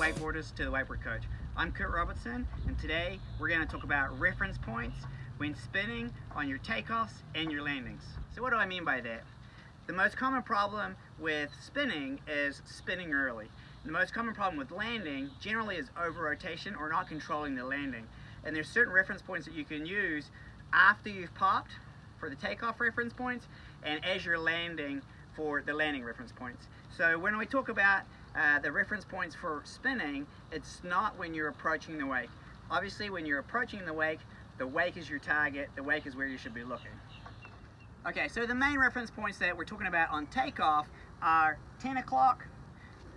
wakeboarders to the Wakeboard Coach. I'm Kurt Robertson, and today we're going to talk about reference points when spinning on your takeoffs and your landings. So what do I mean by that? The most common problem with spinning is spinning early. The most common problem with landing generally is over-rotation or not controlling the landing. And there's certain reference points that you can use after you've popped for the takeoff reference points and as you're landing for the landing reference points. So when we talk about the reference points for spinning, it's not when you're approaching the wake. Obviously when you're approaching the wake is your target, the wake is where you should be looking. Okay, so the main reference points that we're talking about on takeoff are 10 o'clock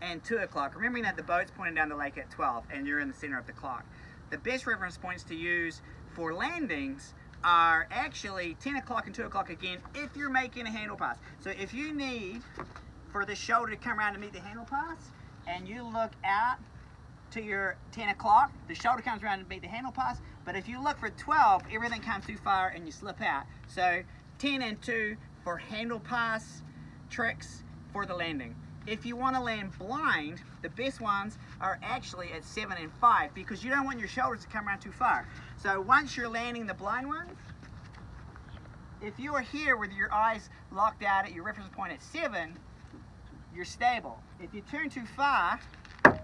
and 2 o'clock. Remembering that the boat's pointing down the lake at 12 and you're in the center of the clock. The best reference points to use for landings are actually 10 o'clock and 2 o'clock again if you're making a handle pass. So if you need for the shoulder to come around to meet the handle pass and you look out to your 10 o'clock, the shoulder comes around to meet the handle pass, but if you look for 12, everything comes too far and you slip out. So 10 and 2 for handle pass tricks for the landing. If you want to land blind, the best ones are actually at 7 and 5 because you don't want your shoulders to come around too far. So once you're landing the blind ones, if you are here with your eyes locked out at your reference point at 7, you're stable. If you turn too far,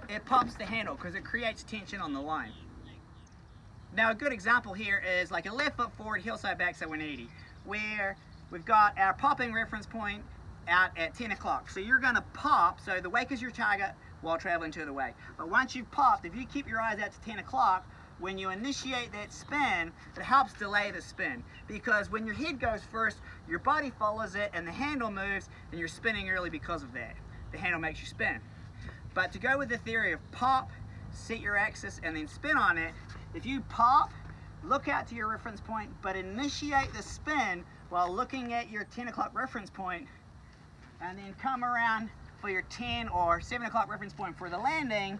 it pops the handle because it creates tension on the line. Now a good example here is like a left foot forward, hillside backside 180, where we've got our popping reference point out at 10 o'clock. So you're going to pop, so the wake is your target while traveling to the wake. But once you've popped, if you keep your eyes out to 10 o'clock, when you initiate that spin, it helps delay the spin. Because when your head goes first, your body follows it and the handle moves and you're spinning early because of that. The handle makes you spin. But to go with the theory of pop, set your axis and then spin on it, if you pop, look out to your reference point, but initiate the spin while looking at your 10 o'clock reference point, and then come around for your 10 or 7 o'clock reference point for the landing,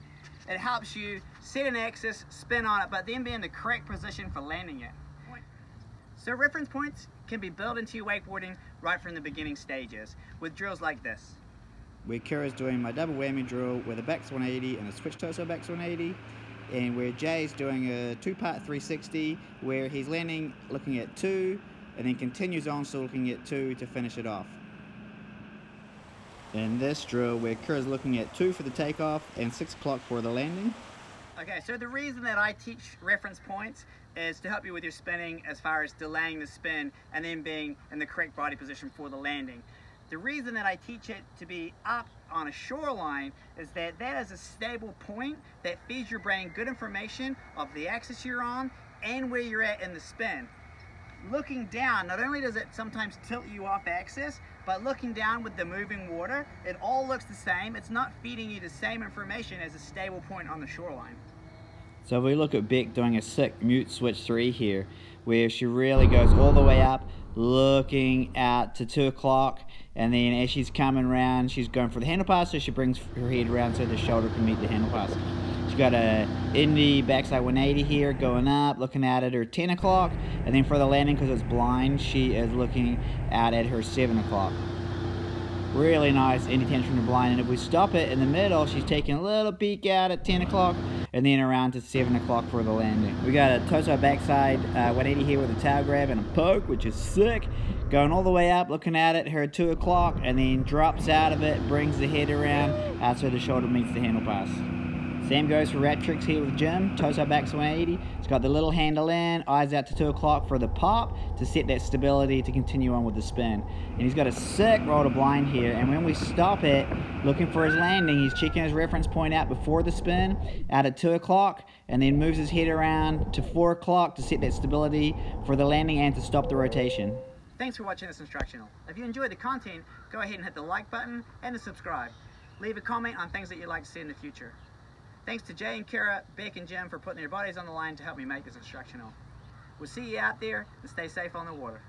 it helps you set an axis, spin on it, but then be in the correct position for landing it. So reference points can be built into your wakeboarding right from the beginning stages with drills like this. Where Kira's doing my double whammy drill with a back 180 and a switch torso back 180, and where Jay's doing a two-part 360 where he's landing looking at 2 and then continues on still looking at 2 to finish it off. In this drill where Kira's looking at 2 for the takeoff and 6 o'clock for the landing. Okay, so the reason that I teach reference points is to help you with your spinning as far as delaying the spin and then being in the correct body position for the landing. The reason that I teach it to be up on a shoreline is that that is a stable point that feeds your brain good information of the axis you're on and where you're at in the spin. Looking down, not only does it sometimes tilt you off axis, but looking down with the moving water, it all looks the same. It's not feeding you the same information as a stable point on the shoreline. So if we look at Beck doing a sick mute switch 3 here, where she really goes all the way up, looking out to 2 o'clock, and then as she's coming around, she's going for the handle pass, so she brings her head around so the shoulder can meet the handle pass. She's got a indie backside 180 here, going up, looking out at her 10 o'clock, and then for the landing, because it's blind, she is looking out at her 7 o'clock. Really nice indie tension from the blind, and if we stop it in the middle, she's taking a little peek out at 10 o'clock, and then around to 7 o'clock for the landing. We got a torso backside 180 here with a tail grab and a poke, which is sick. Going all the way up, looking at it, her 2 o'clock, and then drops out of it, brings the head around, out so the shoulder meets the handle pass. Same goes for rat tricks here with Jim, torso back 180. It's got the little handle in, eyes out to 2 o'clock for the pop to set that stability to continue on with the spin. And he's got a sick roll to blind here, and when we stop it, looking for his landing, he's checking his reference point out before the spin, out at 2 o'clock, and then moves his head around to 4 o'clock to set that stability for the landing and to stop the rotation. Thanks for watching this instructional. If you enjoyed the content, go ahead and hit the like button and the subscribe. Leave a comment on things that you'd like to see in the future. Thanks to Jay and Kara, Beck and Jim for putting their bodies on the line to help me make this instructional. We'll see you out there and stay safe on the water.